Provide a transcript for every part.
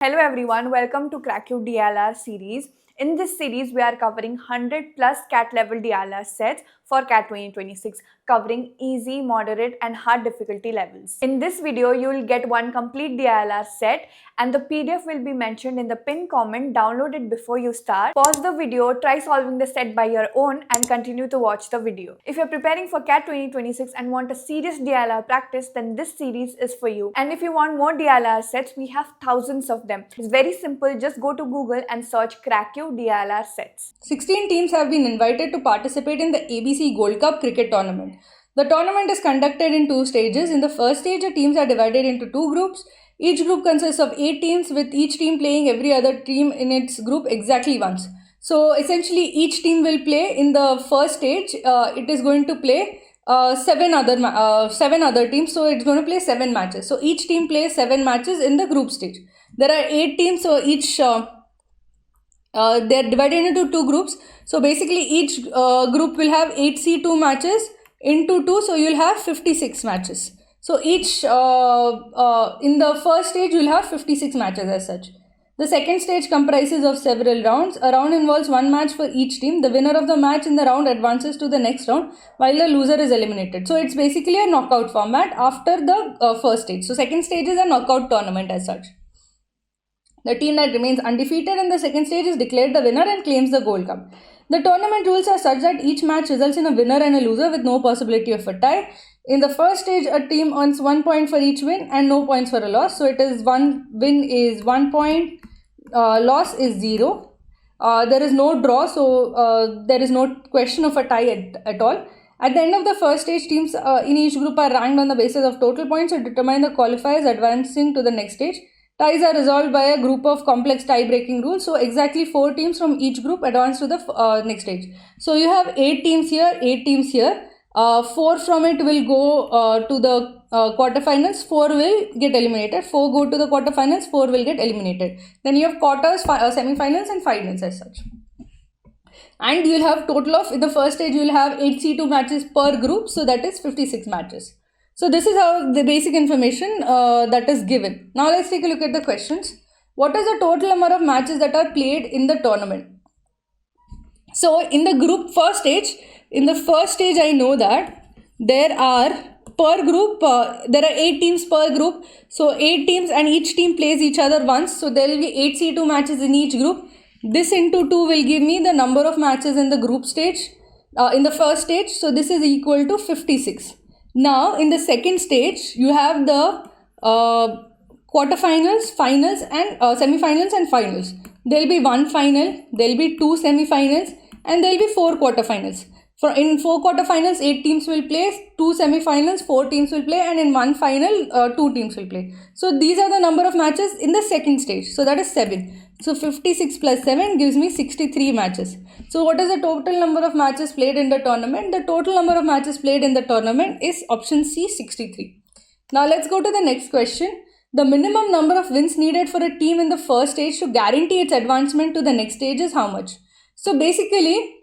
Hello everyone, welcome to Crack Your DLR series. In this series, we are covering 100 plus CAT level DLR sets for CAT 2026, covering easy, moderate and hard difficulty levels. In this video, you will get one complete DLR set and the PDF will be mentioned in the pinned comment. Download it before you start. Pause the video, try solving the set by your own and continue to watch the video. If you're preparing for CAT 2026 and want a serious DLR practice, then this series is for you. And if you want more DLR sets, we have thousands of them. It's very simple, just go to Google and search Crack Your DLR sets. 16 teams have been invited to participate in the ABC Gold Cup cricket tournament. The tournament is conducted in two stages. In the first stage, the teams are divided into two groups. Each group consists of 8 teams, with each team playing every other team in its group exactly once. So essentially, each team will play in the first stage. It is going to play seven other teams. So it's going to play 7 matches. So each team plays 7 matches in the group stage. There are 8 teams, so each they're divided into two groups. So basically each group will have 8C2 matches into 2, so you'll have 56 matches. So each in the first stage you'll have 56 matches as such. The second stage comprises of several rounds. A round involves 1 match for each team. The winner of the match in the round advances to the next round while the loser is eliminated. So it's basically a knockout format after the first stage. So second stage is a knockout tournament as such. The team that remains undefeated in the second stage is declared the winner and claims the Gold Cup. The tournament rules are such that each match results in a winner and a loser with no possibility of a tie. In the first stage, a team earns 1 point for each win and no points for a loss. So it is one win is 1 point, loss is 0. There is no draw, so there is no question of a tie at all. At the end of the first stage, teams in each group are ranked on the basis of total points to determine the qualifiers advancing to the next stage. Ties are resolved by a group of complex tie-breaking rules. So exactly 4 teams from each group advance to the next stage. So you have 8 teams here, 8 teams here. 4 from it will go to the quarterfinals, 4 will get eliminated. 4 go to the quarterfinals, 4 will get eliminated. Then you have quarters, semi-finals and finals as such. And you'll have total of, in the first stage, you'll have 8C2 matches per group. So that is 56 matches. So this is how the basic information that is given. Now let's take a look at the questions. What is the total number of matches that are played in the tournament? So in the group first stage, I know that there are per group, there are 8 teams per group. So 8 teams and each team plays each other once. So there will be 8C2 matches in each group. This into 2 will give me the number of matches in the group stage, in the first stage. So this is equal to 56. Now, in the second stage, you have the quarterfinals, finals and semi-finals and finals. There will be 1 final, there will be 2 semi-finals and there will be 4 quarterfinals. In 4 quarterfinals, 8 teams will play, 2 semi-finals, 4 teams will play and in 1 final, 2 teams will play. So, these are the number of matches in the second stage. So, that is 7. So, 56 plus 7 gives me 63 matches. So, what is the total number of matches played in the tournament? The total number of matches played in the tournament is option C, 63. Now, let's go to the next question. The minimum number of wins needed for a team in the first stage to guarantee its advancement to the next stage is how much? So, basically,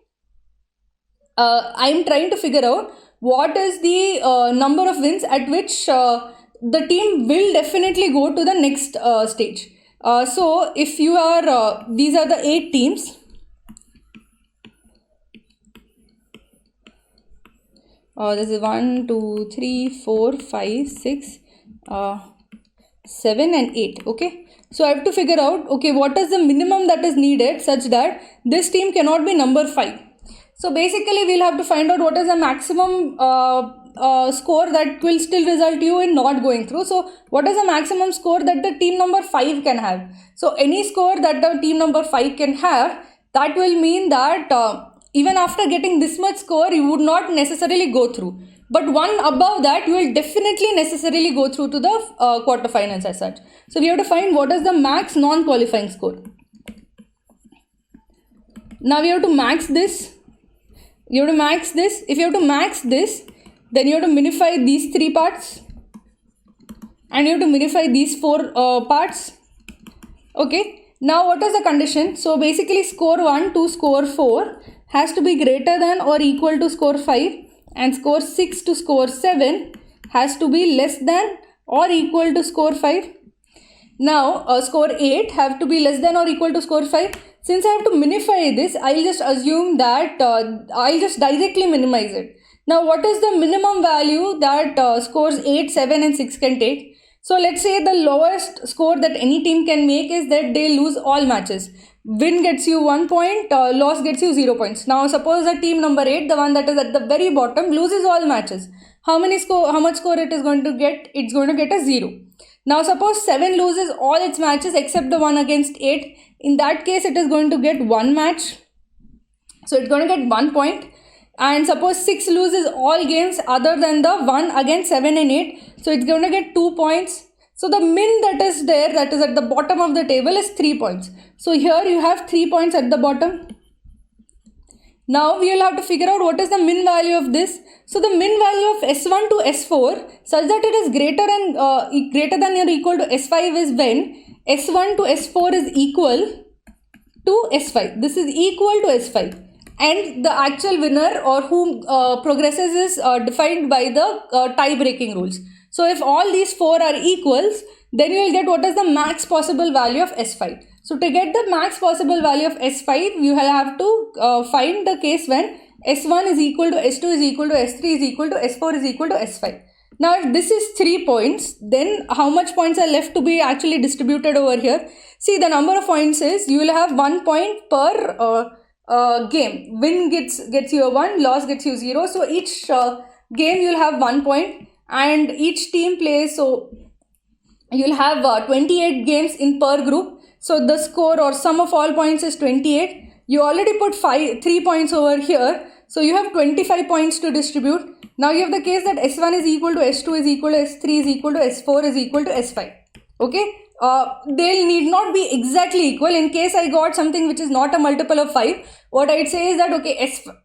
I am trying to figure out what is the number of wins at which the team will definitely go to the next stage. So if you are, these are the 8 teams. This is 1, 2, 3, 4, 5, 6, 7 and 8. Okay. So I have to figure out, okay, what is the minimum that is needed such that this team cannot be number 5. So basically we'll have to find out what is the maximum score that will still result you in not going through. So what is the maximum score that the team number 5 can have? So any score that the team number 5 can have, that will mean that even after getting this much score, you would not necessarily go through. But one above that, you will definitely necessarily go through to the quarterfinals as such. So we have to find what is the max non-qualifying score. Now we have to max this. You have to max this. If you have to max this, then you have to minify these 3 parts. And you have to minify these 4 parts. Okay. Now what is the condition? So basically score 1 to score 4 has to be greater than or equal to score 5. And score 6 to score 7 has to be less than or equal to score 5. Now score 8 have to be less than or equal to score 5. Since I have to minify this, I'll just assume that I'll just directly minimize it. Now what is the minimum value that scores 8, 7 and 6 can take? So let's say the lowest score that any team can make is that they lose all matches. Win gets you 1 point, loss gets you 0 points. Now suppose the team number 8, the one that is at the very bottom, loses all matches. How much score it is going to get? It's going to get a 0. Now suppose 7 loses all its matches except the one against 8. In that case, it is going to get 1 match. So it's going to get 1 point. And suppose 6 loses all games other than the one against 7 and 8. So it's going to get 2 points. So the min that is there, that is at the bottom of the table, is 3 points. So here you have 3 points at the bottom. Now we will have to figure out what is the min value of this. So the min value of S1 to S4 such that it is greater than or equal to S5 is when S1 to S4 is equal to S5. This is equal to S5. And the actual winner or who progresses is defined by the tie-breaking rules. So if all these 4 are equals, then you will get what is the max possible value of S5. So to get the max possible value of S5, you will have to find the case when S1 is equal to S2 is equal to S3 is equal to S4 is equal to S5. Now if this is 3 points, then how much points are left to be actually distributed over here? See, the number of points is you will have 1 point per game. Win gets you a 1, loss gets you 0. So each game you will have 1 point and each team plays. So you will have 28 games in per group. So the score or sum of all points is 28. You already put 3 points over here. So you have 25 points to distribute. Now you have the case that S1 is equal to S2 is equal to S3 is equal to S4 is equal to S5. Okay. They need not be exactly equal. In case I got something which is not a multiple of 5, what I'd say is that okay,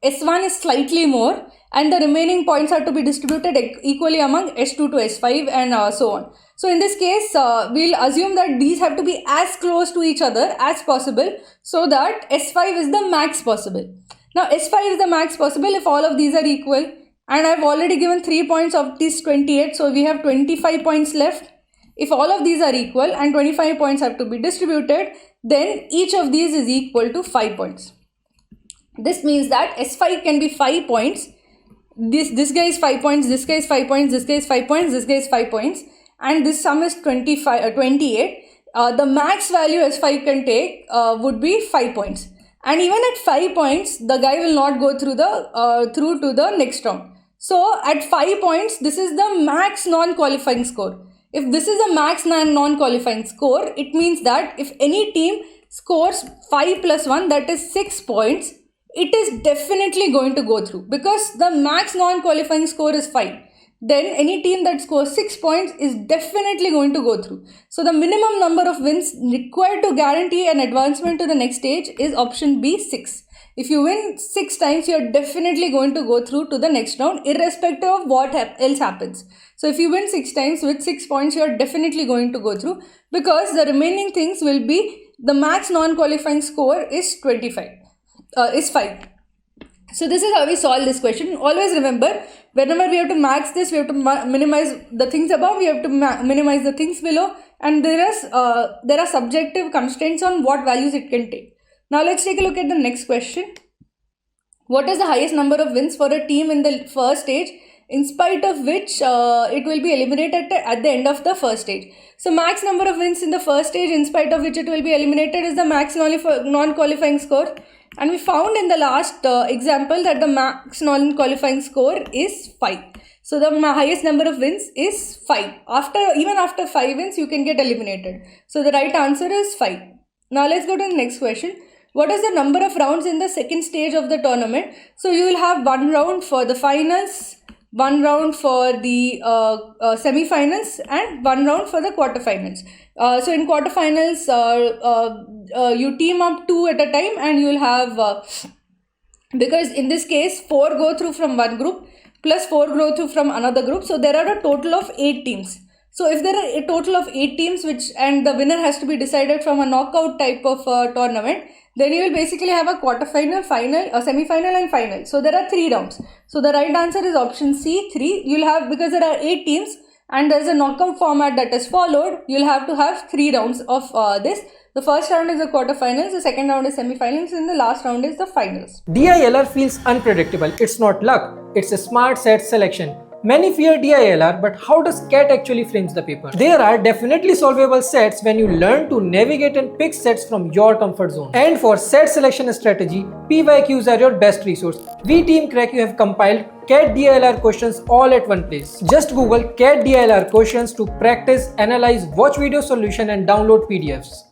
S1 is slightly more and the remaining points are to be distributed equally among S2 to S5 and so on. So in this case, we'll assume that these have to be as close to each other as possible so that S5 is the max possible. Now S5 is the max possible if all of these are equal, and I've already given 3 points of these 28, so we have 25 points left. If all of these are equal and 25 points have to be distributed, then each of these is equal to 5 points. This means that S5 can be 5 points. This guy is 5 points, this guy is 5 points, this guy is 5 points, this guy is 5 points, and this sum is 28. The max value S5 can take would be 5 points. And even at 5 points, the guy will not go through to the next round. So at 5 points, this is the max non-qualifying score. If this is a max non-qualifying score, it means that if any team scores 5 plus 1, that is 6 points, it is definitely going to go through because the max non-qualifying score is 5. Then any team that scores 6 points is definitely going to go through. So the minimum number of wins required to guarantee an advancement to the next stage is option B, 6. If you win 6 times, you are definitely going to go through to the next round irrespective of what else happens. So if you win 6 times with 6 points, you are definitely going to go through because the remaining things will be the max non-qualifying score is 5. So this is how we solve this question. Always remember, whenever we have to max this, we have to minimize the things above, we have to minimize the things below, and there are subjective constraints on what values it can take. Now let's take a look at the next question. What is the highest number of wins for a team in the first stage, in spite of which it will be eliminated at the end of the first stage? So max number of wins in the first stage, in spite of which it will be eliminated, is the max non-qualifying score. And we found in the last example that the max non-qualifying score is 5. So the highest number of wins is 5. Even after 5 wins, you can get eliminated. So the right answer is 5. Now let's go to the next question. What is the number of rounds in the second stage of the tournament? So you will have 1 round for the finals, 1 round for the semi-finals, and 1 round for the quarterfinals. So in quarterfinals, you team up 2 at a time, and you will have, because in this case 4 go through from one group plus 4 go through from another group. So there are a total of 8 teams. So if there are a total of 8 teams, and the winner has to be decided from a knockout type of tournament, then you will basically have a quarterfinal, final, a semi-final and final. So there are 3 rounds. So the right answer is option C, 3. You'll have, because there are 8 teams and there's a knockout format that is followed, you'll have to have 3 rounds of this. The first round is the quarterfinals, the second round is semi-finals, and the last round is the finals. DILR feels unpredictable. It's not luck, it's a smart set selection. Many fear DILR, but how does CAT actually frames the paper? There are definitely solvable sets when you learn to navigate and pick sets from your comfort zone. And for set selection strategy, PYQs are your best resource. We Team Crack You have compiled CAT DILR questions all at one place. Just Google CAT DILR questions to practice, analyze, watch video solution and download PDFs.